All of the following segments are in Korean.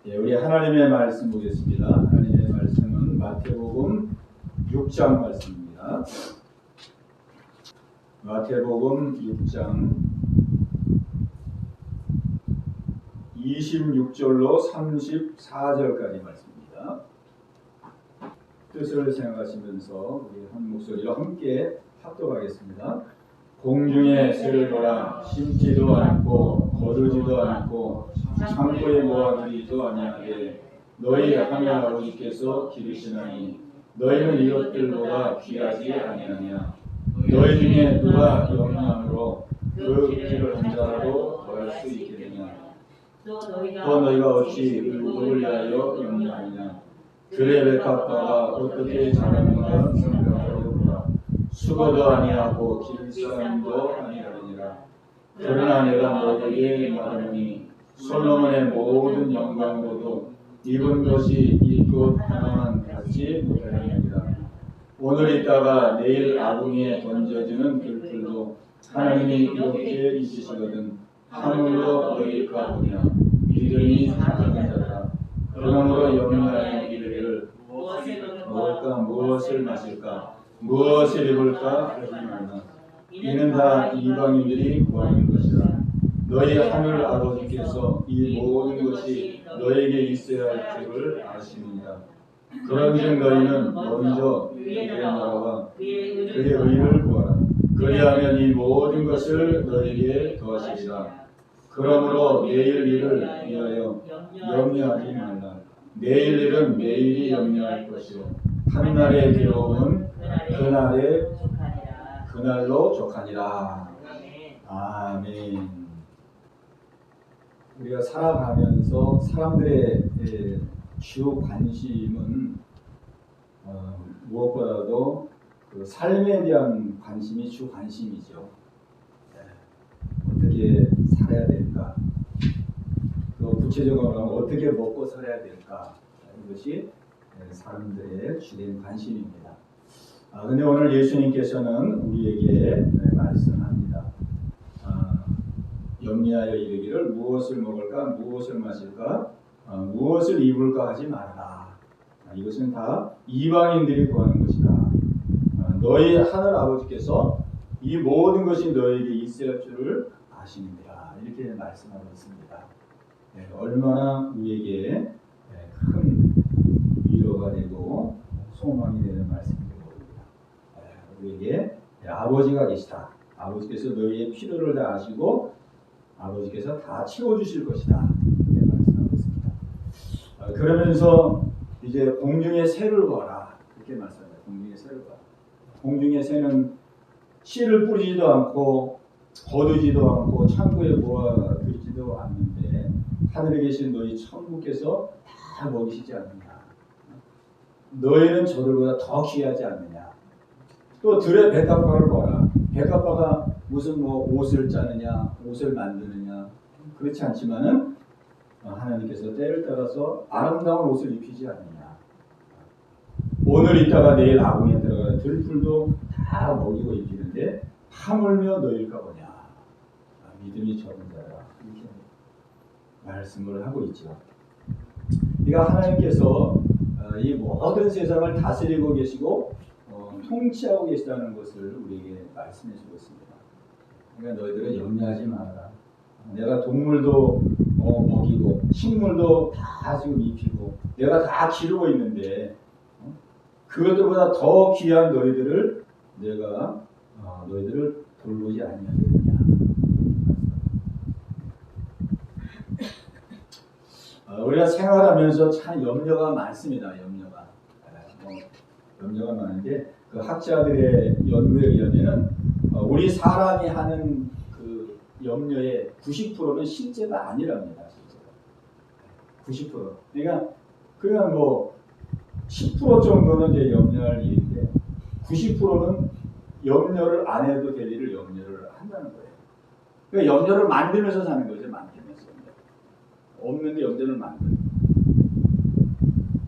예, 우리 하나님의 말씀 보겠습니다. 하나님의 말씀은 마태복음 6장 말씀입니다. 마태복음 6장 26절로 34절까지 말씀입니다. 뜻을 생각하시면서 우리 한 목소리로 함께 합독하겠습니다. 공중의 새를 보라, 심지도 않고 거두지도 않고 창고에 모아두지도 아니하되 너희 하늘 아버지께서 기르시나니 너희는 이것들보다 귀하지 아니하냐. 너희 중에 누가 영양으로 그 길을 한 자라도 더할 수 있겠느냐. 또 너희가 어찌 누구를 위하여 영양하느냐. 들의 백합화가 어떻게 자라는가 생각하여보라. 수고도 아니하고 기를 사람도 아니하느니라. 그러나 내가 너희에게 말하노니 솔로몬의 모든 영광으로도 입은 것이 이곳 하나만 갖지 못하느니라. 오늘 있다가 내일 아궁이에 던져지는 들풀도 하나님이 이렇게 있으시거든 하물며 너희가 보냐. 믿음이 작은 자라. 그러므로 염려하여 이르기를 먹을까 무엇을 마실까 무엇을 입을까 하지 말라. 이는 다 이방인들이 구하는 것이라. 너희 하늘 아버지께서 이 모든 것이 너에게 있어야 할 줄을 아시느니라. 그런즉 너희는 먼저 그의 나라와 그의 의를 구하라. 그리하면 이 모든 것을 너에게 더하시리라. 그러므로 내일 일을 위하여 염려하지 말라. 내일 일은 내일이 염려할 것이요 한날의 괴로움은 그날로 족하니라. 아멘. 우리가 살아가면서 사람들의 주 관심은 무엇보다도 그 삶에 대한 관심이 주 관심이죠. 어떻게 살아야 될까? 또 구체적으로 하면 어떻게 먹고 살아야 될까? 이것이 사람들의 주된 관심입니다. 근데 오늘 예수님께서는 우리에게 말씀합니다. 염려하여 이르기를 무엇을 먹을까, 무엇을 마실까, 무엇을 입을까 하지 말아라. 이것은 다 이방인들이 구하는 것이다. 너희 하늘 아버지께서 이 모든 것이 너에게 있어야 할 줄을 아시느니라. 이렇게 말씀하고 있습니다. 얼마나 우리에게 큰 위로가 되고 소망이 되는 말씀입니다. 우리에게 아버지가 계시다. 아버지께서 너희의 필요를 다 아시고 아버지께서 다 채워주실 것이다. 이렇게 말씀하고 있습니다. 그러면서 이제 공중의 새를 봐라. 이렇게 말씀합니다. 공중의 새를 봐라. 공중의 새는 씨를 뿌리지도 않고 거두지도 않고 창고에 모아두지도 않는데 하늘에 계신 너희 천부께서 다 먹이시지 않느냐. 너희는 저들보다 더 귀하지 않느냐. 또 들의 백합화를 봐라. 백합화가 무슨 옷을 짜느냐, 옷을 만드느냐 그렇지 않지만은 하나님께서 때를 따라서 아름다운 옷을 입히지 않느냐. 오늘 있다가 내일 아궁이에 들어가는 들풀도 다 먹이고 입히는데 하물며 너희일까 보냐. 믿음이 적은 자라. 이렇게 말씀을 하고 있죠. 그러니까 하나님께서 이 모든 세상을 다스리고 계시고 통치하고 계시다는 것을 우리에게 말씀해 주고 있습니다. 그러니까 너희들은 염려하지 마라. 내가 동물도 먹이고 식물도 다 지금 입히고 내가 다 기르고 있는데 그것들보다 더 귀한 너희들을 내가 너희들을 돌보지 아니하겠느냐. 우리가 생활하면서 참 염려가 많습니다. 염려가 많은데 그 학자들의 연구에 의하면 우리 사람이 하는 그 염려의 90%는 실제가 아니랍니다. 실제가 90%. 그러니까 그냥 뭐 10% 정도는 이제 염려할 일인데 90%는 염려를 안 해도 될 일을 염려를 한다는 거예요. 그러니까 염려를 만들면서 사는 거죠. 만들면서. 없는데 염려를 만드는.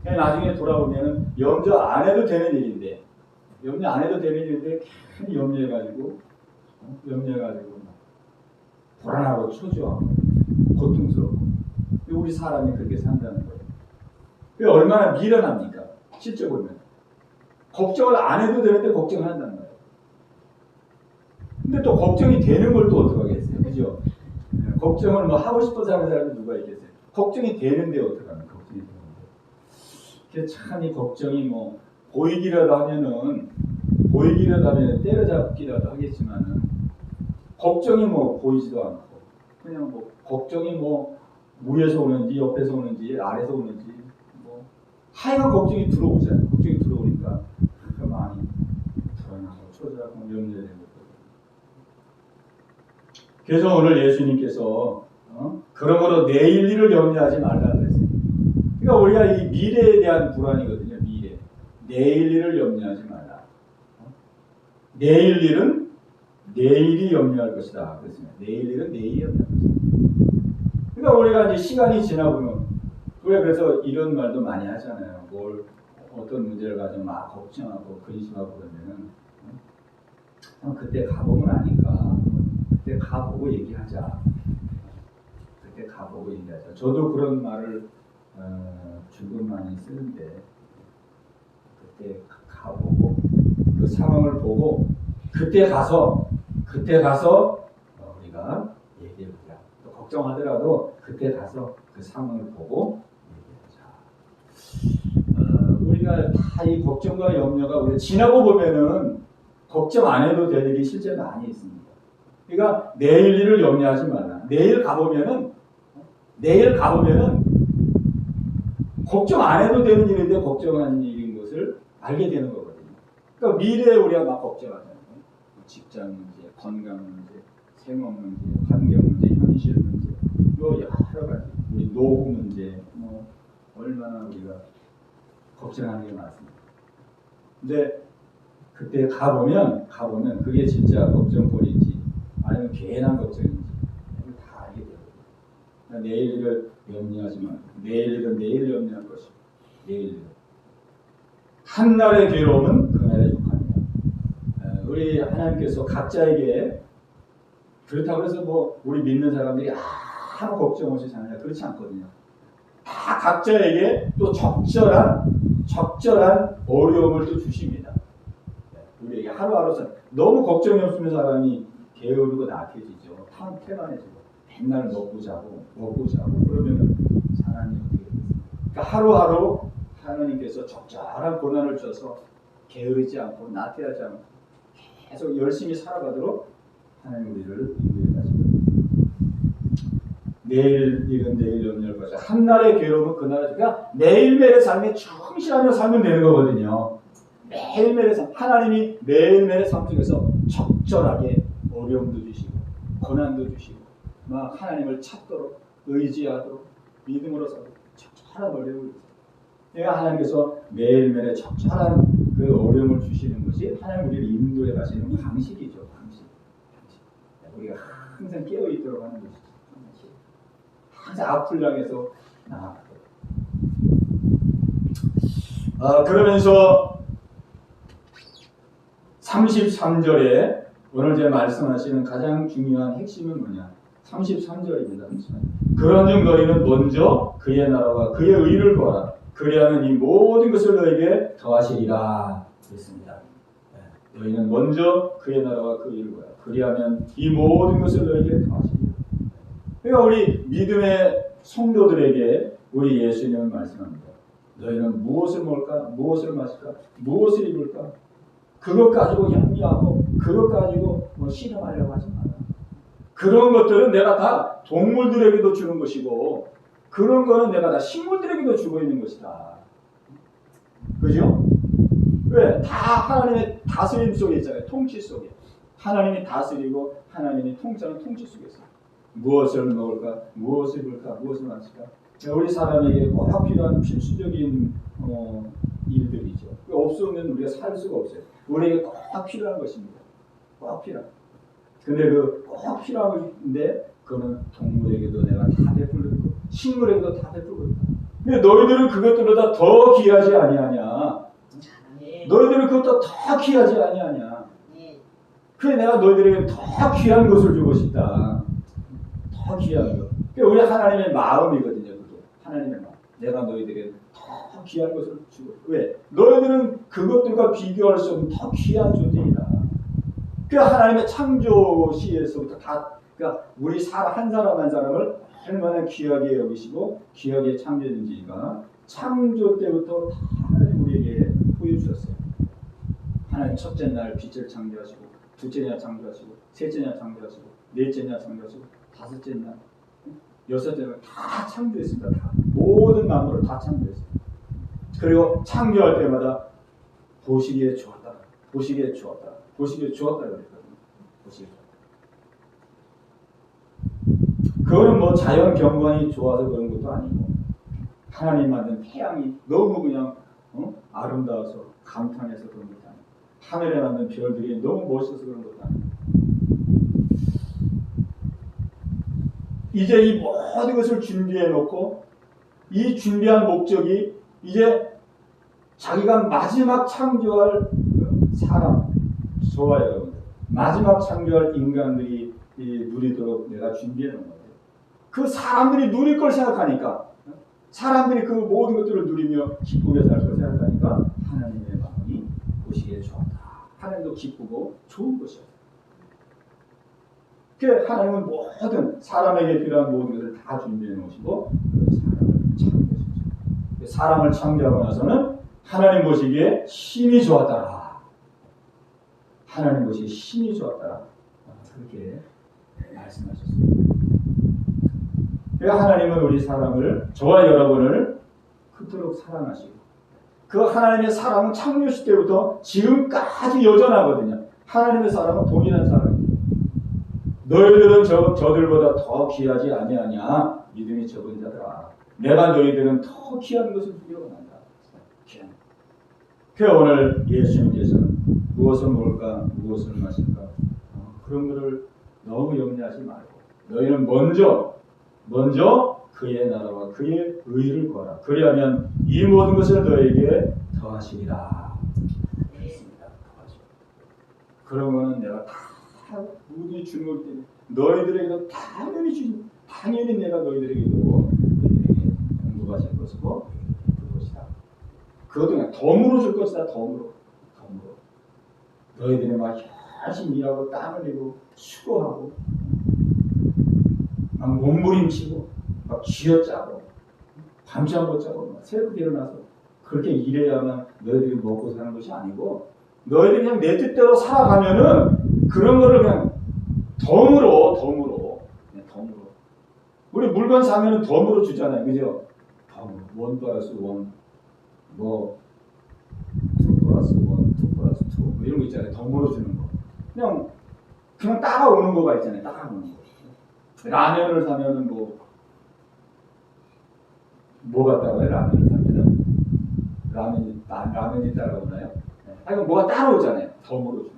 나중에 돌아오면은 염려 안 해도 되는 일인데 염려 안 해도 되는 일인데 괜히 염려해가지고 불안하고 초조하고 고통스럽고 우리 사람이 그렇게 산다는 거예요. 그게 얼마나 미련합니까? 실제 보면 걱정을 안 해도 되는데 걱정을 한다는 거예요. 근데 또 걱정이 되는 걸 또 어떡하겠어요, 그죠? 걱정을 뭐 하고 싶어서 하는 사람이 누가 있겠어요? 걱정이 되는데 어떡하면 걱정이 되는데. 참 이 걱정이 뭐 보이기라도 하면 때려잡기라도 하겠지만은 걱정이 뭐 보이지도 않고 그냥 뭐 걱정이 뭐 위에서 오는지 옆에서 오는지 아래서 오는지 뭐 하여간 걱정이 들어오잖아요. 걱정이 들어오니까 그 마음이 불안하고 초조하고 염려되는 거예요. 그래서 오늘 예수님께서 그러므로 내일 일을 염려하지 말라 그랬어요. 그러니까 우리가 이 미래에 대한 불안이거든요. 미래. 내일 일을 염려하지 말라. 내일 일은 내일이 염려할 것이다. 그렇습니다. 내일 일은 내일이 염려할 것이다. 그러니까 우리가 이제 시간이 지나보면 우리가 그래서 이런 말도 많이 하잖아요. 어떤 문제를 가지고 막 걱정하고 근심하고 그러면은 그때 가보면 아니까 그때 가보고 얘기하자. 그때 가보고 얘기하자. 저도 그런 말을 조금 많이 쓰는데 그때 가보고 그 상황을 보고 그때 가서 우리가 얘기해보자. 또 걱정하더라도 그때 가서 그 상황을 보고 얘기하자. 우리가 다 이 걱정과 염려가 우리가 지나고 보면은 걱정 안 해도 될 일이 실제 많이 있습니다. 그러니까 내일 일을 염려하지 말라. 내일 가보면은 걱정 안 해도 되는 일인데 걱정하는 일인 것을 알게 되는 거거든요. 그러니까 미래에 우리가 막 걱정하잖아요. 직장 문제, 건강 문제, 생업 문제, 환경 문제, 현실 문제, 뭐 여러 가지, 우리 노후 문제, 뭐 얼마나 우리가 걱정하는 게 많습니다. 근데 그때 가보면 그게 진짜 걱정거리인지 아니면 괜한 걱정인지 다 알게 돼요. 그러니까 내일 일을 염려하지 말고 내일 일은 내일 염려할 것이고 내일 일은 한날의 괴로움은 그날의 족합니다. 우리 하나님께서 각자에게 그렇다고 해서 뭐 우리 믿는 사람들이 아무 걱정 없이 사느냐 그렇지 않거든요. 다 각자에게 또 적절한 어려움을 또 주십니다. 우리에게 하루하루 너무 걱정이 없으면 사람이 게으르고 나태해지죠. 태만해지고 맨날 먹고 자고 그러면은 사람이 어떻게 되겠습니까? 그러니까 하루하루 하나님께서 적절한 고난을 줘서 게으르지 않고 나태하지 않고 계속 열심히 살아가도록 하나님 우리를 인도해 가십니다. 내일 일은 내일 염려할 것이다. 한날의 괴로움은 그날의 그러니까 매일매일의 삶에 충실하며 살면 되는 거거든요. 매일매일의 삶, 하나님이 매일매일의 삶 중에서 적절하게 어려움도 주시고 고난도 주시고 막 하나님을 찾도록 의지하도록 믿음으로 살도록 적절한 어려움을 주세요. 그러니까 하나님께서 매일매일의 적절한 그 어려움을 주시는 것이 하나님 우리를 인도해 가시는 방식이죠. 방식. 우리가 항상 깨어있도록 하는 것이죠. 항상 앞을 향해서 나아가도록. 그러면서 33절에 오늘 제가 말씀하시는 가장 중요한 핵심은 뭐냐? 33절입니다. 그런즉 너희는 먼저 그의 나라와 그의 의를 구하라. 그리하면 이 모든 것을 너에게 더하시리라. 그랬습니다. 너희는 먼저 그의 나라와 그 의를 구하라. 그리하면 이 모든 것을 너에게 더하시리라. 그러니까 우리 믿음의 성도들에게 우리 예수님은 말씀합니다. 너희는 무엇을 먹을까? 무엇을 마실까? 무엇을 입을까? 그것 가지고 염려하고 그것 가지고 뭐 실험하려고 하지 마라. 그런 것들은 내가 다 동물들에게도 주는 것이고 그런 거는 내가 다 식물들에게도 주고 있는 것이다. 그죠? 왜? 다 하나님의 다스림 속에 있잖아요. 통치 속에. 하나님이 다스리고 하나님이 통치하는 통치 속에 있어요. 무엇을 먹을까? 무엇을 입을까? 무엇을 마실까? 우리 사람에게 꼭 필요한 필수적인 일들이죠. 없으면 우리가 살 수가 없어요. 우리에게 꼭 필요한 것입니다. 꼭 필요한. 근데 꼭 필요한 것인데 그거는 동물에게도 내가 다 베풀고 있고 식물에게도 다 베풀고 있다. 근데 너희들은 그것들보다 더 귀하지 아니하냐? 너희들은 그것보다 더 귀하지 아니하냐? 그래 내가 너희들에게 더 귀한 것을 주고 싶다. 더 귀한 것. 그게 우리 하나님의 마음이거든요. 하나님의 마음. 내가 너희들에게 더 귀한 것을 주고. 왜? 너희들은 그것들과 비교할 수 없는 더 귀한 존재이다. 그 하나님의 창조 시에서부터 다, 그러니까 우리 한 사람 한 사람을 얼마나 귀하게 여기시고 귀하게 창조했는지가 창조 때부터 다 하나님 우리에게 보여주셨어요. 하나님 첫째 날 빛을 창조하시고, 둘째 날 창조하시고, 셋째 날 창조하시고, 넷째 날 창조하시고, 다섯째 날, 여섯째 날 다 창조했습니다. 다. 모든 만물을 다 창조했어요. 그리고 창조할 때마다 보시기에 좋았다, 보시기에 좋았다, 보시기에 좋았다 그랬거든요. 보시기에 좋았다. 그거는 뭐 자연 경관이 좋아서 그런 것도 아니고, 하나님 만든 태양이 너무 그냥 아름다워서 감탄해서 그런 것도 아니고, 하늘에 만든 별들이 너무 멋있어서 그런 것도 아니고, 이제 이 모든 것을 준비해 놓고, 이 준비한 목적이 이제 자기가 마지막 창조할 사람, 저와 여러분들, 마지막 창조할 인간들이 누리도록 내가 준비해 놓은 거예요. 그 사람들이 누릴 걸 생각하니까, 사람들이 그 모든 것들을 누리며 기쁘게 살 걸 생각하니까 하나님의 마음이 보시기에 좋았다. 하나님도 기쁘고 좋은 것이었다. 하나님은 모든 사람에게 필요한 모든 것을 다 준비해 놓으시고 사람을 창조하셨죠. 사람을 창조하고 나서는 하나님 보시기에 심히 좋았더라. 하나님 보시기에 심히 좋았더라. 그렇게 말씀하셨습니다. 하나님은 우리 사람을, 저와 여러분을 그토록 사랑하시고, 그 하나님의 사랑은 창조시 때부터 지금까지 여전하거든요. 하나님의 사랑은 동일한 사랑입니다. 너희들은 저들보다 더 귀하지 아니하냐? 믿음이 적은 자들아, 내가 너희들은 더 귀한 것을 주려고 한다. 귀한. 오늘 예수님께서는 무엇을 먹을까, 무엇을 마실까, 그런 것을 너무 염려하지 말고, 너희는 먼저 그의 나라와 그의 의를 구하라. 그리하면 이 모든 것을 너에게 더하시리라. 그렇습니다. 그러면 내가 다 모두 주는 것 때문에 너희들에게도 당연히 내가 너희들에게도 공급하실 것이고 줄 것이다. 그것도 그냥 덤으로 줄 것이다. 덤으로. 너희들이 막 열심히 일하고 땀 흘리고 수고하고 막 몸부림치고 막 쥐어짜고 밤잠 못 자고 막 새벽에 일어나서 그렇게 일해야만 너희들이 먹고 사는 것이 아니고, 너희들이 그냥 내 뜻대로 살아가면은 그런 거를 그냥 덤으로 우리 물건 사면은 덤으로 주잖아요, 그죠? 덤으로 1 플러스 1 뭐 2 플러스 1 2 플러스 2 뭐 이런 거 있잖아요. 덤으로 주는 거 그냥 따라오는 거가 있잖아요. 따라오는 거. 라면을 사면은 뭐가 따라와요? 라면을 사면은 라면이 따라오나요? 아니 뭐가 따라오잖아요. 덤으로 주는 거.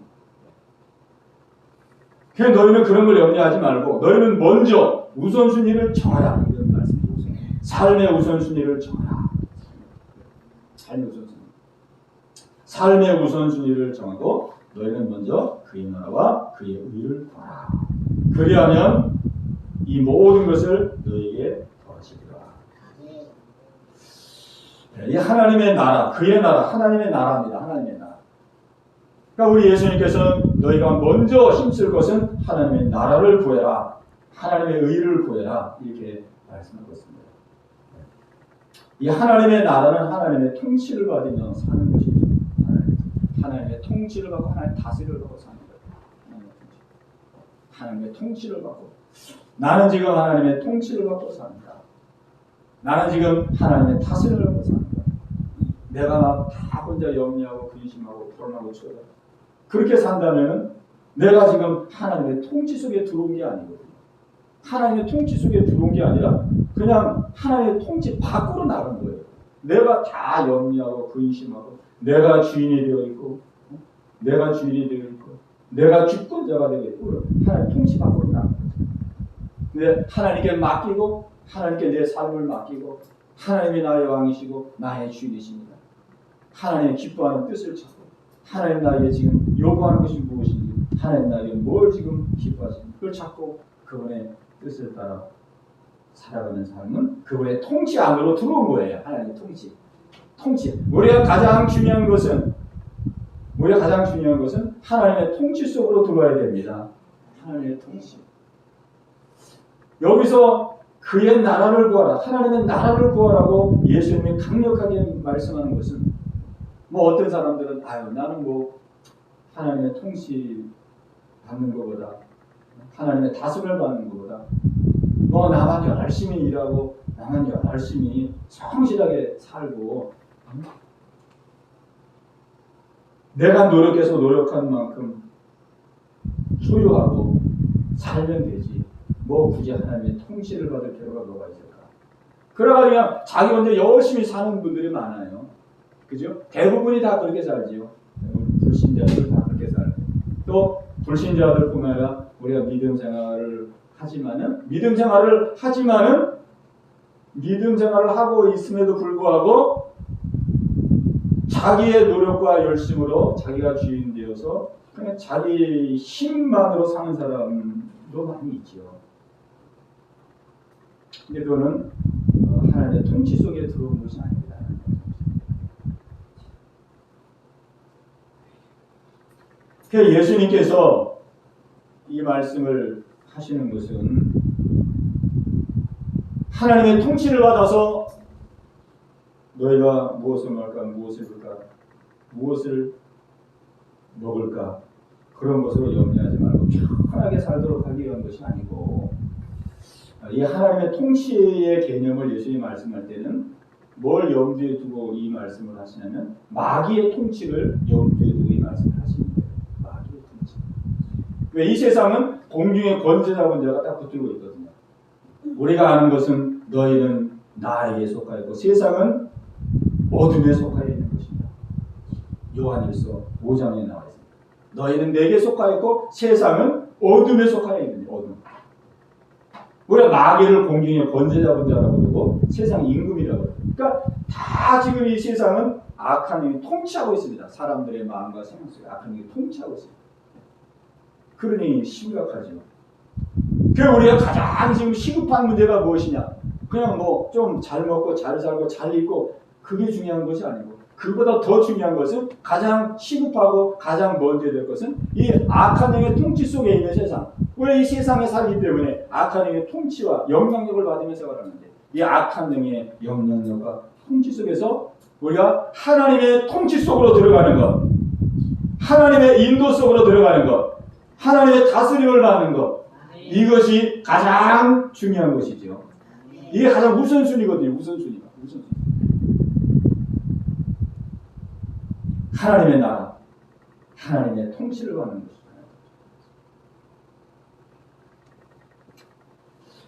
그냥 너희는 그런 걸 염려하지 말고 너희는 먼저 우선순위를 정하라. 이런 말씀이죠. 삶의 우선순위를 정하라. 삶의 우선순위를 정하고 너희는 먼저 그의 나라와 그의 의를 구하라. 그리하면 이 모든 것을 너에게 더하시리라. 이 하나님의 나라, 그의 나라, 하나님의 나라입니다. 하나님의 나라. 그러니까 우리 예수님께서는 너희가 먼저 힘쓸 것은 하나님의 나라를 구해라, 하나님의 의를 구해라, 이렇게 말씀하고 있습니다. 이 하나님의 나라는 하나님의 통치를 받으며 사는 것이죠. 하나님의 통치를 받고 하나님의 다스림을 받고 사는 거예요. 하나님의 통치를 받고, 나는 지금 하나님의 통치를 받고 삽니다. 나는 지금 하나님의 다스림을 받고 삽니다. 내가 막 다 혼자 염려하고 근심하고 불안하고 초라하고 그렇게 산다면 내가 지금 하나님의 통치 속에 들어온 게 아니거든요. 하나님의 통치 속에 들어온 게 아니라 그냥 하나님의 통치 밖으로 나간 거예요. 내가 다 염려하고 근심하고 내가 주인이 되어 있고 내가 주권자가 되어 있고 하나님 통치 밖으로 나간 거죠. 근데 하나님께 맡기고 하나님께 내 삶을 맡기고 하나님이 나의 왕이시고 나의 주인이십니다. 하나님의 기뻐하는 뜻을 찾고 하나님 나에게 지금 요구하는 것이 무엇인지, 하나님 나에게 뭘 지금 기뻐하시는지 그걸 찾고 그분의 뜻을 따라 살아가는 삶은 그분의 통치 안으로 들어온 거예요. 하나님의 통치. 우리가 가장 중요한 것은 하나님의 통치 속으로 들어와야 됩니다. 하나님의 통치. 여기서 그의 나라를 구하라. 하나님의 나라를 구하라고 예수님이 강력하게 말씀하는 것은 뭐 어떤 사람들은 나는 뭐 하나님의 통치 받는 것보다 하나님의 다스림을 받는 것보다 뭐 나만 열심히 일하고 나만 열심히 성실하게 살고 내가 노력한 만큼 소유하고 살면 되지. 뭐 굳이 하나님의 통치를 받을 필요가 뭐가 있을까? 그러가 그냥 자기 혼자 열심히 사는 분들이 많아요. 그죠? 대부분이 다 그렇게 살지요. 불신자들 다 그렇게 살고. 또 불신자들뿐만 아니라 우리가 믿음 생활을 하고 있음에도 불구하고 자기의 노력과 열심으로 자기가 주인 되어서 그냥 자기 힘만으로 사는 사람도 많이 있죠. 근데 그거는 하나님의 통치 속에 들어온 것이 아닙니다. 그래서 예수님께서 이 말씀을 하시는 것은 하나님의 통치를 받아서 너희가 무엇을 먹을까, 무엇을 입을까, 무엇을 먹을까 그런 것으로 염려하지 말고 편하게 살도록 하기 위한 것이 아니고 이 하나님의 통치의 개념을 예수님이 말씀할 때는 뭘 염두에 두고 이 말씀을 하시냐면 마귀의 통치를 염두에 두고 이 말씀을 하시는 거예요. 마귀의 통치. 왜 이 세상은 공중의 권세자분 자가 딱 붙들고 있거든요. 우리가 아는 것은 너희는 나에게 속하였고 세상은 어둠에 속하여 있는 것입니다. 요한일서 5장에 나와 있습니다. 너희는 내게 속하였고 세상은 어둠에 속하여 있는 어둠. 우리가 마귀를 공중의 권세자분 자라고 그러고 세상 임금이라고 그래요. 그러니까 다 지금 이 세상은 악한 영이 통치하고 있습니다. 사람들의 마음과 생각 속에 악한 영이 통치하고 있습니다. 그러니 심각하죠. 그래서 우리가 가장 지금 시급한 문제가 무엇이냐? 그냥 뭐 좀 잘 먹고 잘 살고 잘 입고 그게 중요한 것이 아니고 그보다 더 중요한 것은 가장 시급하고 가장 먼저 될 것은 이 악한 영의 통치 속에 있는 세상. 우리 이 세상에 살기 때문에 악한 영의 통치와 영향력을 받으면서 살아가는데 이 악한 영의 영향력과 통치 속에서 우리가 하나님의 통치 속으로 들어가는 것, 하나님의 인도 속으로 들어가는 것, 하나님의 다스림을 받는 것, 이것이 가장 중요한 것이죠. 이게 가장 우선순위거든요. 우선순위가. 하나님의 나라, 하나님의 통치를 받는 것입니다.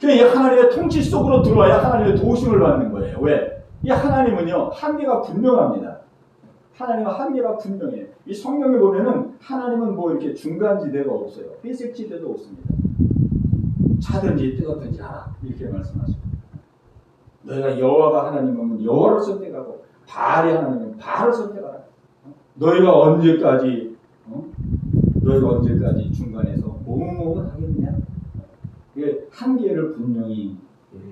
그러니까 이 하나님의 통치 속으로 들어와야 하나님의 도우심을 받는 거예요. 왜? 이 하나님은요, 한계가 분명합니다. 하나님은 한계가 분명해요. 이 성경에 보면은 하나님은 뭐 이렇게 중간지대가 없어요. 회색지대도 없습니다. 차든지 뜨겁든지 하라. 이렇게 말씀하십니다. 너희가 여호와가 하나님이면 여호와를 선택하고 바알이 하나님이면 바알을 선택하라. 너희가 언제까지 중간에서 뭐뭐 하겠냐? 이게 한계를 분명히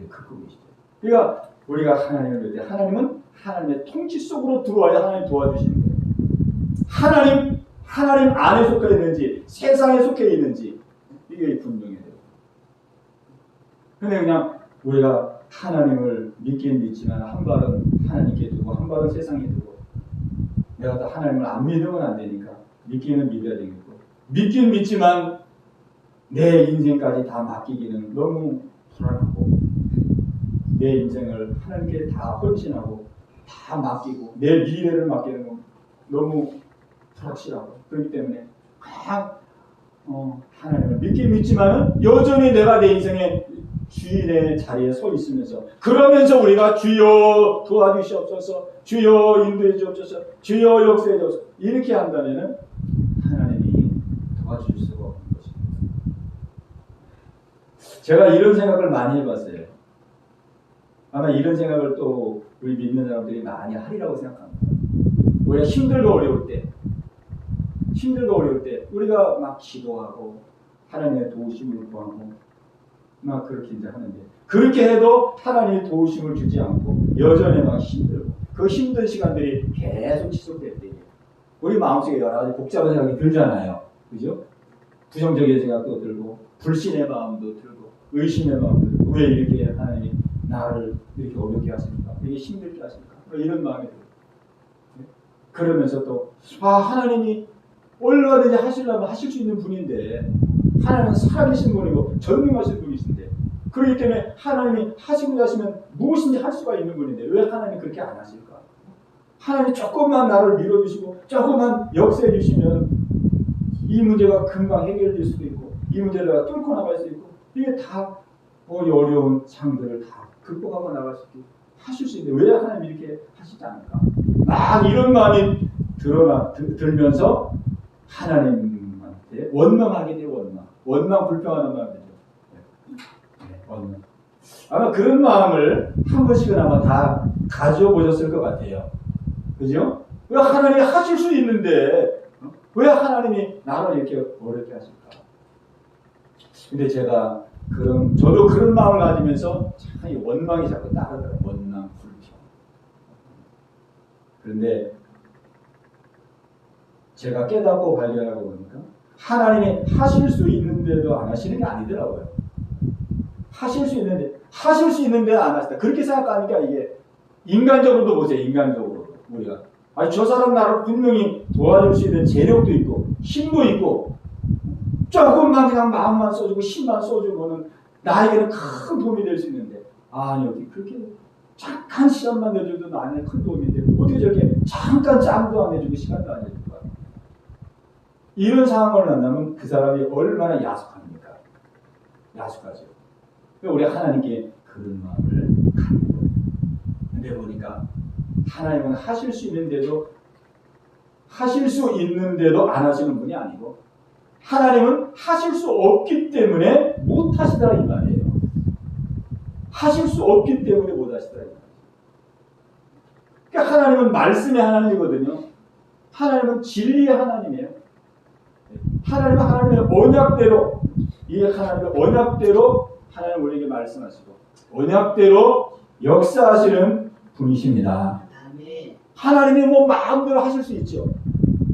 긋고 계시죠. 그러니까 우리가 하나님을 볼 때 하나님은 하나님의 통치 속으로 들어와야 하나님 도와주시는 거예요. 하나님 안에 속해 있는지 세상에 속해 있는지 이게 분명해요. 근데 그냥 우리가 하나님을 믿긴 믿지만 한 발은 하나님께 두고 한 발은 세상에 두고 내가 또 하나님을 안 믿으면 안 되니까 믿기는 믿어야 되겠고 믿긴 믿지만 내 인생까지 다 맡기기는 너무 불안하고 내 인생을 하나님께 다 헌신하고 다 맡기고 내 미래를 맡기는 건 너무 불확실하고 그렇기 때문에 그냥 하나님을 믿긴 믿지만은 여전히 내가 내 인생의 주인의 자리에 서 있으면서 그러면서 우리가 주여 도와주시옵소서 주여 인도해 주옵소서 주여 역사해 주옵소서 이렇게 한다면은 하나님이 도와줄 수가 없는 것입니다. 제가 이런 생각을 많이 해봤어요. 아마 이런 생각을 또 우리 믿는 사람들이 많이 하리라고 생각합니다. 우리가 힘들고 어려울 때 우리가 막 기도하고 하나님의 도우심을 구하고 막 그렇게 이제 하는데 그렇게 해도 하나님의 도우심을 주지 않고 여전히 막 힘들고 그 힘든 시간들이 계속 지속될 때에 우리 마음속에 여러 가지 복잡한 생각이 들잖아요. 그죠? 부정적인 생각도 들고 불신의 마음도 들고 의심의 마음도 들고 왜 이렇게 하나님이 나를 이렇게 어렵게 하십니까? 이게 힘들게 하십니까? 이런 마음이 들고 그러면서 또 하나님이 얼마든지 하시려면 하실 수 있는 분인데 하나님은 살아계신 분이고 전능하신 분이신데 그렇기 때문에 하나님이 하시고자 하시면 무엇인지 할 수가 있는 분인데 왜 하나님이 그렇게 안 하실까? 하나님이 조금만 나를 밀어주시고 조금만 역사해 주시면 이 문제가 금방 해결될 수도 있고 이 문제를 내가 뚫고 나갈 수 있고 이게 다 어려운 상들을 다 극복하고 나갈 수 있게 하실 수 있는데 왜 하나님이 이렇게 하시지 않을까? 막 이런 마음이 들면서 하나님한테 원망하게 돼요. 원망 불평하는 마음이죠. 원망. 아마 그런 마음을 한 번씩은 아마 다 가지고 보셨을 것 같아요. 그죠? 왜 하나님이 하실 수 있는데 왜 하나님이 나를 이렇게 어렵게 하실까? 근데 저도 그런 마음을 가지면서 참 원망이 자꾸 따르더라고요. 원망, 불평. 그런데 제가 깨닫고 발견하고 보니까 하나님이 하실 수 있는데도 안 하시는 게 아니더라고요. 하실 수 있는데 안 하시다. 그렇게 생각하니까 이게 인간적으로도 보세요. 인간적으로도 우리가 저 사람 나를 분명히 도와줄 수 있는 재력도 있고 힘도 있고 조금만 그냥 마음만 써주고 힘만 써주고는 나에게는 큰 도움이 될 수 있는데 아니 그렇게 잠깐 시간만 내줘도 나한테 큰 도움이 되고 어떻게 저렇게 잠깐 짬도 안 해주고 시간도 안 해줄 거야. 이런 상황을 만나면 그 사람이 얼마나 야속합니까? 야속하죠. 우리 하나님께 그런 마음을 갖는 거예요. 근데 보니까 하나님은 하실 수 있는데도 안 하시는 분이 아니고 하나님은 하실 수 없기 때문에 못 하시더라 이 말이에요. 하실 수 없기 때문에 못 하시더라 이 말이에요. 그러니까 하나님은 말씀의 하나님이거든요. 하나님은 진리의 하나님이에요. 하나님은 하나님의 언약대로 하나님 우리에게 말씀하시고 언약대로 역사하시는 분이십니다. 하나님이 마음대로 하실 수 있죠.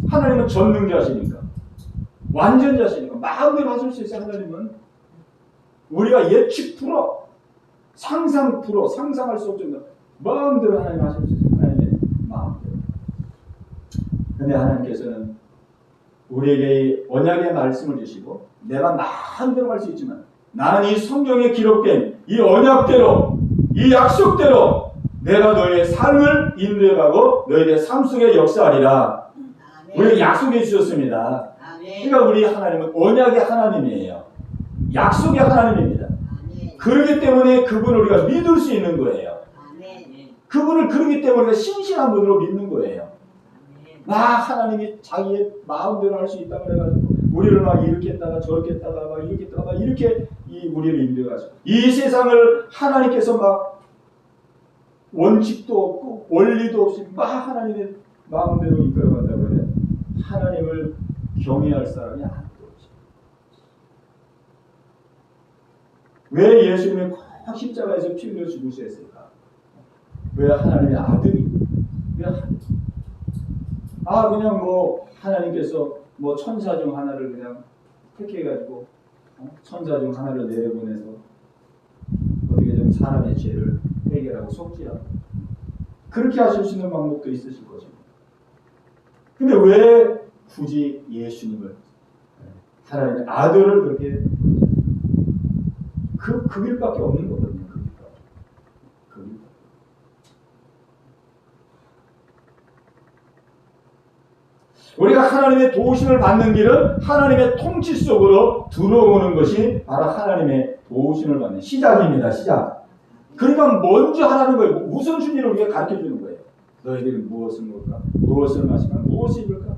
하나님은 전능자시니까 완전자시니까 마음대로 하실 수 있어요. 하나님은 우리가 예측 풀어 상상할 수 없는 마음대로 하나님 하실 수 있어요. 하나님의 마음대로. 그런데 하나님께서는 우리에게 언약의 말씀을 주시고 내가 마음대로 할 수 있지만 나는 이 성경에 기록된 이 언약대로 이 약속대로 내가 너희의 삶을 인도해가고 너희의 삶 속에 역사하리라. 우리에게 약속해 주셨습니다. 그러니까 우리 하나님은 언약의 하나님이에요. 약속의 하나님입니다. 그렇기 때문에 그분을 우리가 믿을 수 있는 거예요. 그분을 그렇기 때문에 우리가 신실한 분으로 믿는 거예요. 하나님이 자기의 마음대로 할 수 있다고 해가지고 우리를 막 이렇게 했다가 저렇게 했다가 막 이렇게 했다가 막 이렇게 우리를 인도해가지고 이 세상을 하나님께서 막 원칙도 없고 원리도 없이 막 하나님의 마음대로 이끌어간다고 해요. 하나님을 경외할 사람이 아무도 없죠. 왜 예수님이 꼭 십자가에서 피 흘려 죽으셔야 했을까? 왜 하나님의 아들이? 왜 그냥 하나님께서 천사 중 하나를 그냥 택해가지고 천사 중 하나를 내려보내서 어떻게 좀 사람의 죄를 해결하고 속죄하고 그렇게 하실 수 있는 방법도 있으실 것입니다. 근데 왜 굳이 예수님을 하나님의 아들을 그렇게 그 길밖에 없는 거거든요. 그 길밖에. 우리가 하나님의 도우심을 받는 길은 하나님의 통치 속으로 들어오는 것이 바로 하나님의 도우심을 받는 시작입니다. 시작. 그러니까 먼저 하라는 거예요. 우선순위를 우리가 가르쳐주는 거예요. 너희들이 무엇을 먹을까? 무엇을 마실까? 무엇을 입을까?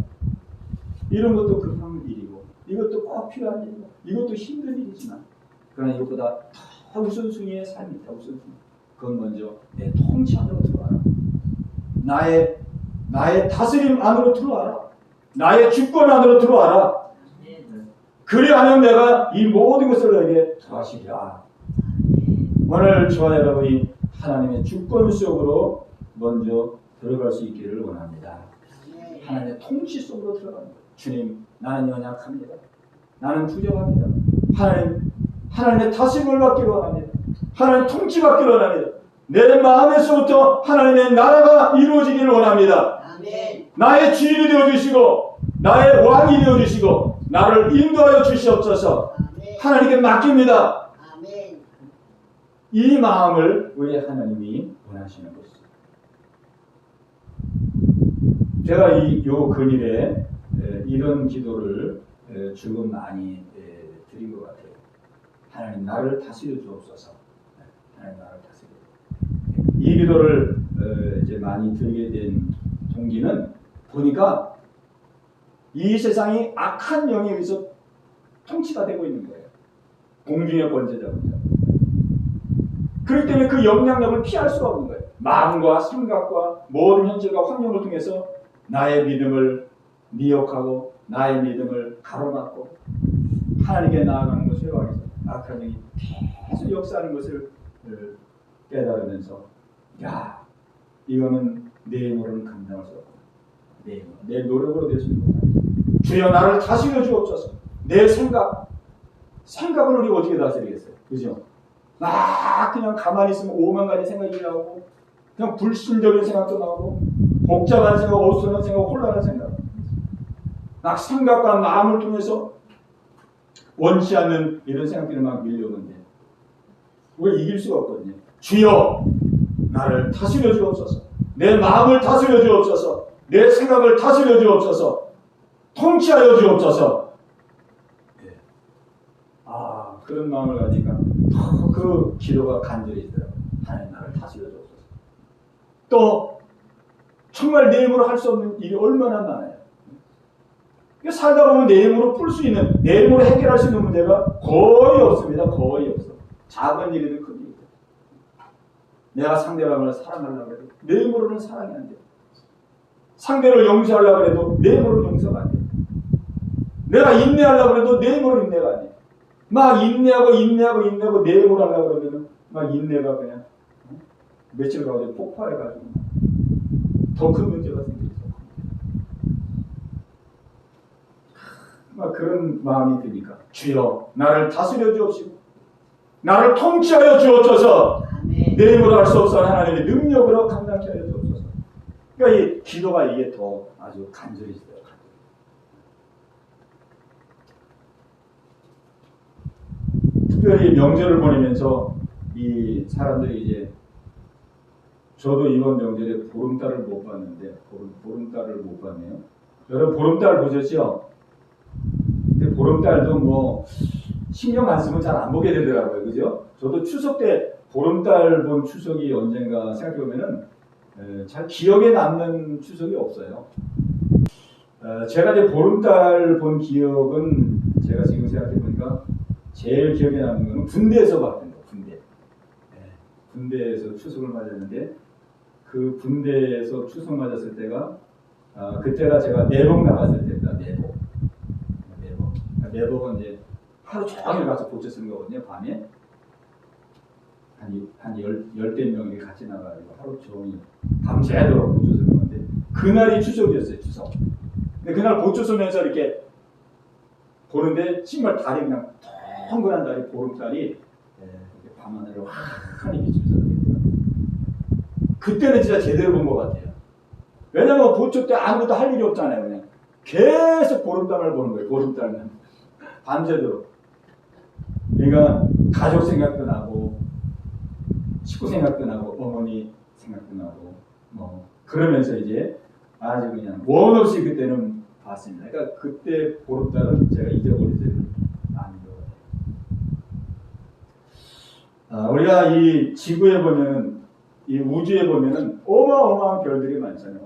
이런 것도 급한 일이고 이것도 꼭 필요한 일이고 이것도 힘든 일이지만 그러나 이것보다 더 우선순위의 삶이 있다. 우선순위. 그건 먼저 내 통치 안으로 들어와라. 나의 다스림 안으로 들어와라. 나의 주권 안으로 들어와라. 그리하면 내가 이 모든 것을 너에게 더하시리라. 오늘 저와 여러분이 하나님의 주권 속으로 먼저 들어갈 수 있기를 원합니다. 하나님의 통치 속으로 들어가는 거예요. 주님, 나는 연약합니다. 나는 부족합니다. 하나님의 다스림을 받기를 원합니다. 하나님 통치 받기를 원합니다. 내 마음에서부터 하나님의 나라가 이루어지기를 원합니다. 아멘. 나의 주인이 되어주시고 나의 왕이 되어주시고 나를 인도하여 주시옵소서. 아멘. 하나님께 맡깁니다. 아멘. 이 마음을 우리 하나님이 원하시는 것입니다. 제가 요 근일에 이런 기도를 조금 많이 드린 것 같아요. 하나님 나를 다스려 주옵소서. 하나님 나를 다스려. 이 기도를 이제 많이 드리게 된 동기는 보니까 이 세상이 악한 영에 의해서 통치가 되고 있는 거예요. 공중의 권세자입니다. 그렇기 때문에 그 영향력을 피할 수가 없는 거예요. 마음과 생각과 모든 현실과 환경을 통해서 나의 믿음을 미혹하고 나의 믿음을 가로막고 하나님께 나아가는 것을 막아서 악한 영이 계속 역사하는 것을 깨달으면서 야, 이거는 내 힘으로는 감당할 수 없다. 내 노력으로 될 수 있는 거다. 주여 나를 다스려 주옵소서. 내 생각은 우리 어떻게 다스리겠어요? 그죠? 막 그냥 가만히 있으면 5만 가지 생각이 나오고 그냥 불순적인 생각도 나오고 복잡한 생각, 어수선한 생각, 혼란한 생각. 막 생각과 마음을 통해서 원치 않는 이런 생각들이 막 밀려오는데 그걸 이길 수가 없거든요. 주여 나를 다스려 주옵소서. 내 마음을 다스려 주옵소서. 내 생각을 다스려 주옵소서. 통치하여 주옵소서. 네. 그런 마음을 가지니까 더 그 기도가 간절해지더라고요. 하나님 나를 다스려 주옵소서. 또 정말 내 힘으로 할 수 없는 일이 얼마나 많아요. 살다 보면 내 힘으로 풀 수 있는, 내 힘으로 해결할 수 있는 문제가 거의 없습니다. 거의 없어. 작은 일이든 큰 일이든. 내가 상대방을 사랑하려고 해도 내 힘으로는 사랑이 안 돼요. 상대를 용서하려고 해도 내 힘으로는 용서가 안 돼요. 내가 인내하려고 해도 내 힘으로는 인내가 안 돼요. 막 인내하고 내 힘으로 하려고 그러면 막 인내가 그냥 며칠 가지고 폭발해가지고 더 큰 문제가 생기죠. 막 그런 마음이 드니까 주여 나를 다스려 주옵시고 나를 통치하여 주옵소서. 내 힘으로 할 수 없어 하나님의 능력으로 감당케 하여 주옵소서. 그러니까 이 기도가 이게 더 아주 간절해지더라고요. 특별히 명절을 보내면서 이 사람들이 이제 저도 이번 명절에 보름달을 못 봤는데 보름달을 못 봤네요. 여러분 보름달 보셨죠? 근데 보름달도 뭐 신경 안 쓰면 잘 안 보게 되더라고요. 그죠? 저도 추석 때 보름달 본 추석이 언젠가 생각해보면은 잘 기억에 남는 추석이 없어요. 제가 이제 보름달 본 기억은 제가 지금 생각해보니까 제일 기억에 남는 거는 군대에서 봤던 거. 군대에서 추석을 맞았는데 그 군대에서 추석 맞았을 때가 그때가 제가 내복 나갔을 때입니다. 내복은 이제 하루 종일 가서 보초 쓰는 거거든요. 밤에 한 열댓 명이 같이 나가지고 하루 종일 밤새도록 보초 쓰는 건데 그날이 추석이었어요. 추석. 근데 그날 보초 쓰면서 이렇게 보는데 정말 달이 그냥 덩그란 달이 보름달이 밤하늘을 환하게 비치면서 그때는 진짜 제대로 본 것 같아요. 왜냐면 보초 때 아무것도 할 일이 없잖아요. 그냥 계속 보름달을 보는 거예요. 보름달만 밤새도록. 그러니까 가족 생각도 나고 식구 생각도 나고 어머니 생각도 나고 뭐 그러면서 이제 아주 그냥 원 없이 그때는 봤습니다. 그러니까 그때 보름달은 제가 잊어버리지는 않은 것 같아요. 우리가 이 지구에 보면은 이 우주에 보면은 어마어마한 별들이 많잖아요.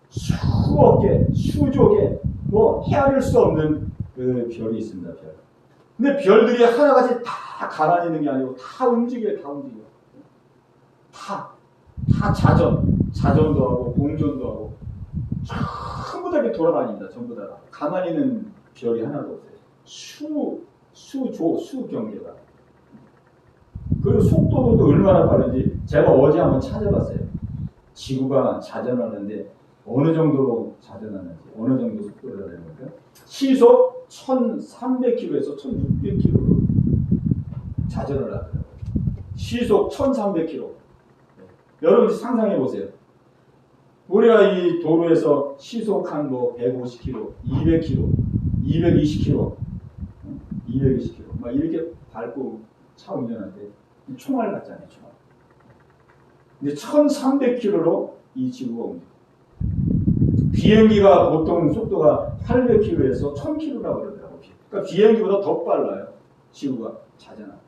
수억 개, 수조 개, 뭐 헤아릴 수 없는 그 별이 있습니다. 별. 근데 별들이 하나같이 다 가만히 있는 게 아니고 다 움직여요. 다 자전도 하고 공전도 하고 전부 다 이렇게 돌아다닙니다. 전부 다 가만히 있는 별이 하나도 없어요. 수경계가. 그리고 속도도 또 얼마나 빠른지 제가 어제 한번 찾아봤어요. 지구가 자전하는데 어느 정도로 자전하는지, 어느 정도 속도로 자전하는지 시속 1300km에서 1600km로 자전을 하더라고요. 시속 1300km. 여러분 상상해 보세요. 우리가 이 도로에서 시속 한 뭐 150km, 200km, 220km, 220km 막 이렇게 밟고 차 운전할 때 총알 같잖아요, 총알. 근데 1300km로 이 지구가 옵니다. 비행기가 보통 속도가 800km에서 1000km라고 그러더라고요. 그러니까 비행기보다 더 빨라요, 지구가 자전하고.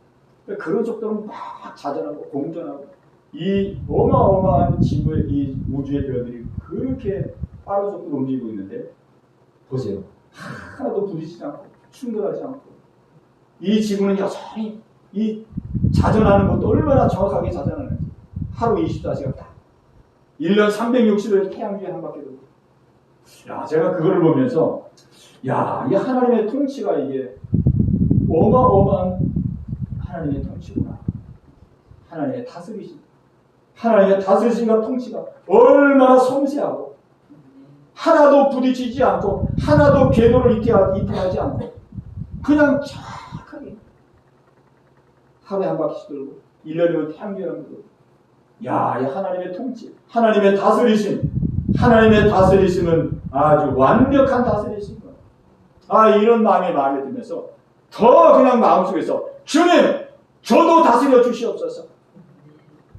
그러니까 그런 속도는 막 자전하고 공전하고 이 어마어마한 지구의 이 우주의 별들이 그렇게 빠른 속도로 움직이고 있는데 보세요. 하나도 부딪히지 않고 충돌하지 않고 이 지구는 여전히 이 자전하는 것도 얼마나 정확하게 자전하는지 하루 24시간 딱 1년 360일 태양 뒤에 한 바퀴 돌고 야 제가 그거를 보면서 야 이 하나님의 통치가 이게 어마어마한 하나님의 통치구나. 하나님의 다스리심 하나님의 다스리심과 통치가 얼마나 섬세하고 하나도 부딪히지 않고 하나도 궤도를 이탈하지 않고 그냥 착하게 하루에 한 바퀴씩 돌고 1년이면 태양계를 돌고 야, 이 하나님의 통치 하나님의 다스리심 하나님의 다스리심은 아주 완벽한 다스리심이야. 아 이런 마음에 들면서 더 그냥 마음속에서 주님 저도 다스려 주시옵소서.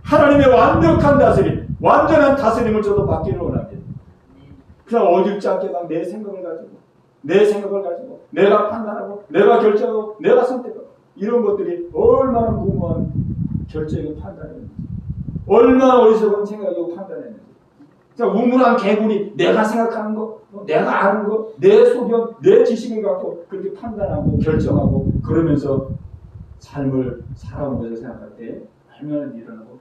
하나님의 완벽한 다스림 완전한 다스림을 저도 받기를 원합니다. 그냥 어줍지 않게 막 내 생각을 가지고 내가 판단하고 내가 결정하고 내가 선택하고 이런 것들이 얼마나 무모한 결정이고 판단이었는지 얼마나 어리석은 생각이고 판단이었는지 우물한 개구리 내가 생각하는 거 내가 아는 거 내 소견 내 지식을 갖고 그렇게 판단하고 결정하고 그러면서 삶을 살아온 것을 생각할 때 얼마나 미련하고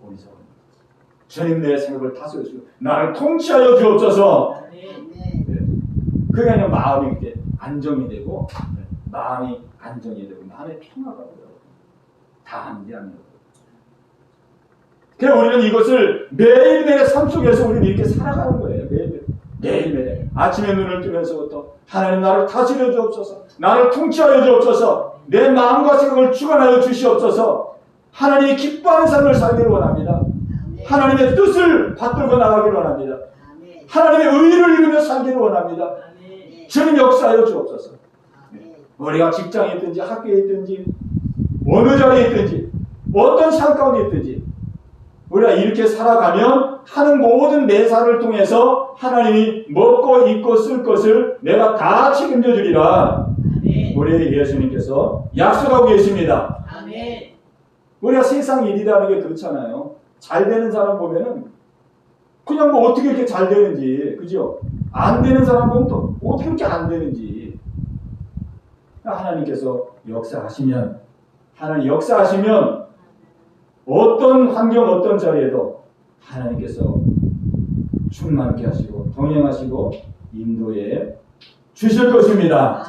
어리석은 주님 내 생각을 다스려 주시고 나를 통치하여 주옵소서. 그게 아니라 마음이 이렇게 안정이 되고 마음이 안정이 되고 마음의 평화가 오더라고요. 다 안되합니다. 그래서 우리는 이것을 매일매일의 삶 속에서 우리는 이렇게 살아가는 거예요. 매일매일 아침에 눈을 뜨면서부터 하나님 나를 다스려 주옵소서 나를 통치하여 주옵소서 내 마음과 생각을 주관하여 주시옵소서. 하나님이 기뻐하는 삶을 살기를 원합니다. 하나님의 뜻을 받들고 나가기를 원합니다. 하나님의 의를 이루며 살기를 원합니다. 주님 역사하여 주옵소서. 우리가 직장에 있든지 학교에 있든지 어느 자리에 있든지 어떤 삶 가운데 있든지 우리가 이렇게 살아가면 하는 모든 매사를 통해서 하나님이 먹고 입고 쓸 것을 내가 다 책임져 주리라 우리 예수님께서 약속하고 계십니다. 우리가 세상 일이라는 게 그렇잖아요. 잘 되는 사람 보면은 그냥 뭐 어떻게 이렇게 잘 되는지 그죠? 안 되는 사람 보면 또 어떻게 이렇게 안 되는지 하나님께서 역사하시면 어떤 환경 어떤 자리에도 하나님께서 충만케 하시고 동행하시고 인도해 주실 것입니다.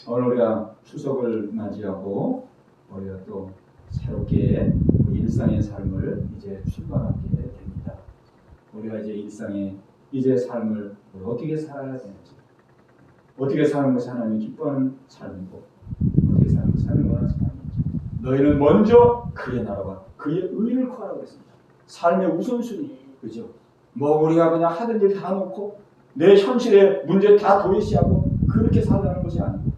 오늘 우리가 추석을 맞이하고 우리가 또 새롭게 일상의 삶을 이제 출발하게 됩니다. 우리가 이제 일상의 이제 삶을 어떻게 살아야 되는지 어떻게 사는 것이 하나님이 기뻐하는 삶이고 어떻게 사는 것이 하나님이 원하는 삶인지 너희는 먼저 그의 나라와 그의 의를 구하라고 했습니다. 삶의 우선순위 그죠? 뭐 우리가 그냥 하던 일 다 놓고 내 현실의 문제 다 도외시하고 그렇게 살아가는 것이 아니고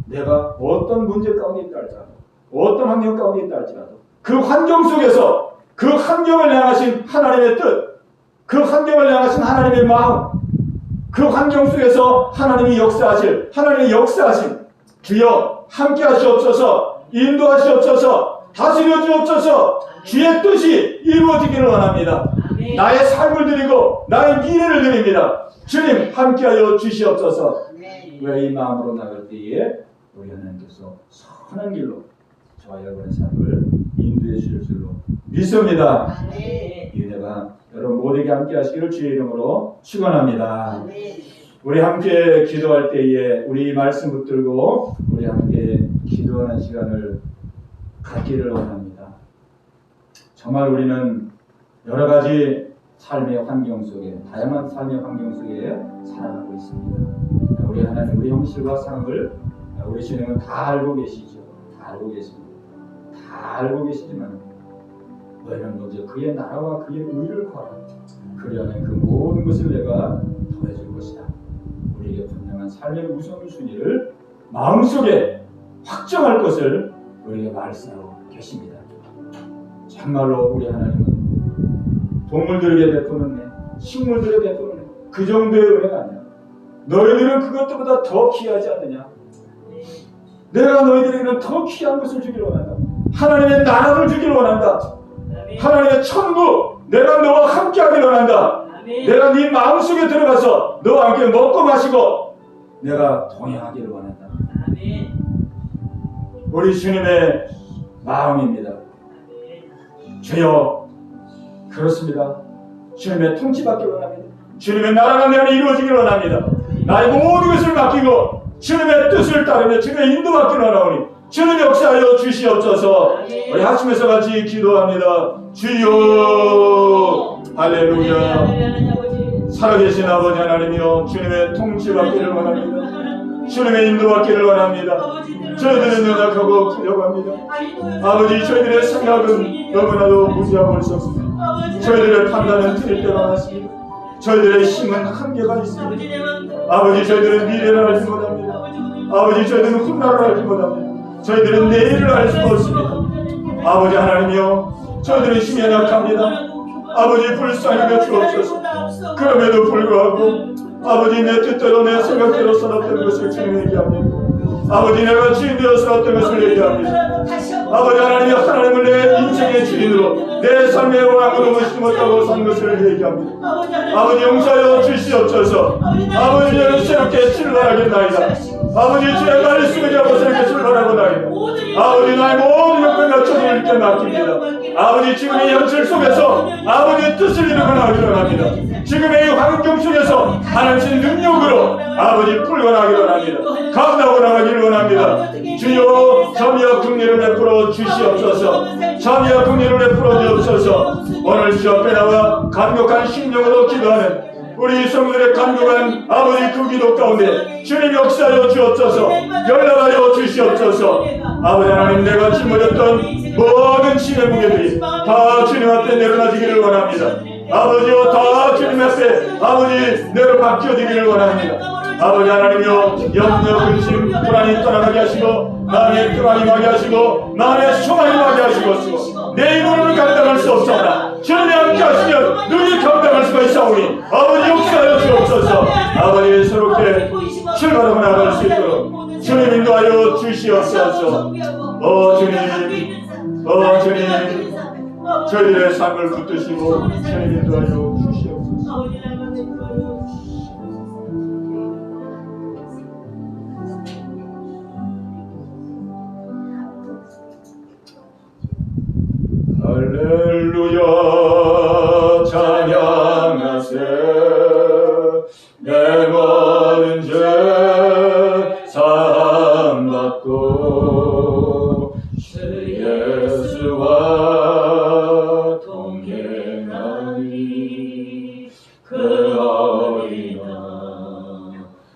내가 어떤 문제 가운데 있다 할지라도 어떤 환경 가운데 있다 할지라도 그 환경 속에서 그 환경을 향하신 하나님의 뜻 그 환경을 향하신 하나님의 마음 그 환경 속에서 하나님이 역사하실 하나님의 역사하신 주여 함께 하시옵소서 인도하시옵소서 다스려 주옵소서 주의 뜻이 이루어지기를 원합니다. 나의 삶을 드리고 나의 미래를 드립니다. 주님 함께하여 주시옵소서. 왜 이 마음으로 나갈 때에 우리 하나님께서 선한 길로 저와 여러분의 삶을 인도해 주실 줄로 믿습니다. 이 은혜가 여러분 모두에게 함께 하시기를 주의 이름으로 축원합니다. 우리 함께 기도할 때에 우리 말씀 붙들고 우리 함께 기도하는 시간을 갖기를 원합니다. 정말 우리는 여러 가지 삶의 환경 속에, 다양한 삶의 환경 속에 살아가고 있습니다. 우리 하나님, 우리 형실과 상을 우리 주님은 다 알고 계시죠. 다 알고 계십니다. 다 알고 계시지만 너희는 먼저 그의 나라와 그의 의를 구하라. 그리하면 그 모든 것을 내가 더해줄 것이다. 우리에게 분명한 삶의 우선순위를 마음속에 확정할 것을 우리에게 말씀하고 계십니다. 정말로 우리 하나님은 동물들에게 베푸는 애, 식물들에게 베푸는 애, 그 정도의 은혜가 아니야. 너희들은 그것보다 더 귀하지 않느냐? 내가 너희들에게는 더 귀한 것을 주기를 원한다. 하나님의 나라를 주기를 원한다. 하나님의 천국, 내가 너와 함께 하기를 원한다. 내가 네 마음속에 들어가서 너와 함께 먹고 마시고 내가 동행하기를 원한다. 우리 주님의 마음입니다. 주여, 그렇습니다. 주님의 통치받기를 원합니다. 주님의 나라가 내 안에 이루어지기를 원합니다. 나의 모든 것을 맡기고 주님의 뜻을 따르며 주님의 인도받기를 원하오니 주님 역사하여 주시옵소서. 우리 하시면서 같이 기도합니다. 주여, 할렐루야. 살아계신 아버지 하나님이여, 주님의 통치받기를 원합니다. 주님의 인도받기를 원합니다. 저희들은 연약하고 부족합니다. 아버지, 저희들의 생각은 너무나도 무지하고 어리석습니다. 저희들의 판단은 틀릴 때가 많습니다. 저희들의 힘은 한계가 있습니다. 아버지, 저희들은 미래를 알지 못합니다. 아버지, 저희들은 훗날을 알지 못합니다. 저희들은 내일을 알 수가 없습니다. 아버지 하나님이여, 저희들은 힘이 약합니다. 아버지, 불쌍히 주옵소서. 그럼에도 불구하고 아버지, 내 뜻대로 내 생각대로 살았던 것을 주님 얘기합니다. 아버지, 내가 주인 되어 살았던 것을 얘기합니다. 아버지 하나님이 하나님을 내 인생의 주인으로 내 삶의 왕으로 모시지 못하고 산 것을 얘기합니다. 아버지, 용서하여 주시옵소서. 아버지, 저는 새롭게 출발하겠나이다. 아버지, 주의 말씀을 잡고 새롭게 출발하고나이다. 아버지, 나의 모든 형편과 처지를 때 맡깁니다. 아버지, 지금의 현실 속에서 아버지의 뜻을 이루어나기를 원합니다. 지금의 환경 속에서 하나님의 능력으로 아버지 풀어나기를 원합니다. 감당하고 나가기를 원합니다. 주여, 점이와 긍휼을 베풀어 주시옵소서. 점이와 긍휼을 베풀어 주옵소서. 오늘 주 앞에 나와 간곡한 심령으로 기도하는 우리 성도들의 간곡한 아버지 그 기도 가운데 주님 역사하여 주옵소서. 연락하여 주시옵소서. 아버지 하나님, 내가 짊어졌던 모든 짐의 무게들이 다 주님 앞에 내려놔지기를 원합니다. 아버지여, 다 주님 앞에 아버지 내려박혀지기를 원합니다. 아버지 하나님이여, 염려, 근심, 불안이 떠나가게 하시고 마음의 평안이 나게 하시고 마음의 소망이 나게 하시고 내 힘으로는 감당할 수 없사오나 주님이 함께 하시면 능히 감당할 수가 있사오니 아버지 역사하여 주옵소서. 아버지, 새롭게 출발하고 나갈 수 있도록 주님 인도하여 주시옵소서. 주님, 주님, 저희들의 삶을 붙드시고 주님 인도하여 주시옵소서. 할렐루야, 찬양하세. 내 모든 죄 사함받고 주 예수와 동행하니 그 어린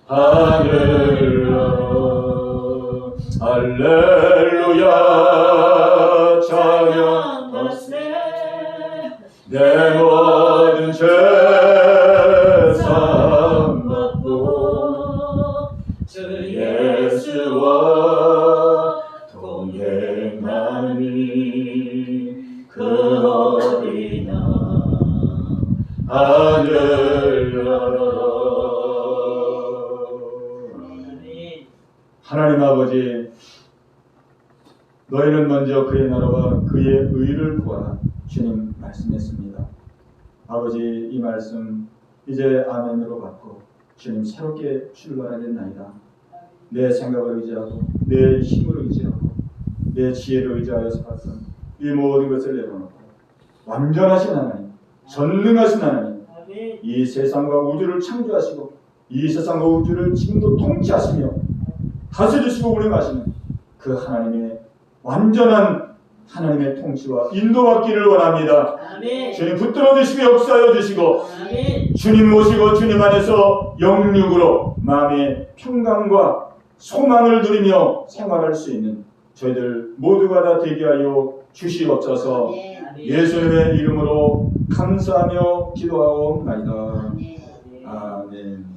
하늘 나라. 할렐루야, 찬양하세. 내 모든 죄 사함받고 주 예수와 동행하니 그 어린 하늘 나라. 하나님 아버지, 너희는 먼저 그의 나라와 그의 의를 구하라. 주님 말씀했습니다. 아버지, 이 말씀 이제 아멘으로 받고 주님 새롭게 출발하겠나이다. 내 생각을 의지하고 내 힘을 의지하고 내 지혜를 의지하여 살았던 이 모든 것을 내려놓고 완전하신 하나님, 전능하신 하나님, 이 세상과 우주를 창조하시고 이 세상과 우주를 지금도 통치하시며 다스리시고 운행하시는 그 하나님의 완전한 하나님의 통치와 인도받기를 원합니다. 아멘. 주님 붙들어 주시고 역사여 주시고 아멘. 주님 모시고 주님 안에서 영육으로 마음의 평강과 소망을 누리며 생활할 수 있는 저희들 모두가 다 되게 하여 주시옵소서. 아멘. 예수님의 이름으로 감사하며 기도하옵나이다. 아멘. 아멘.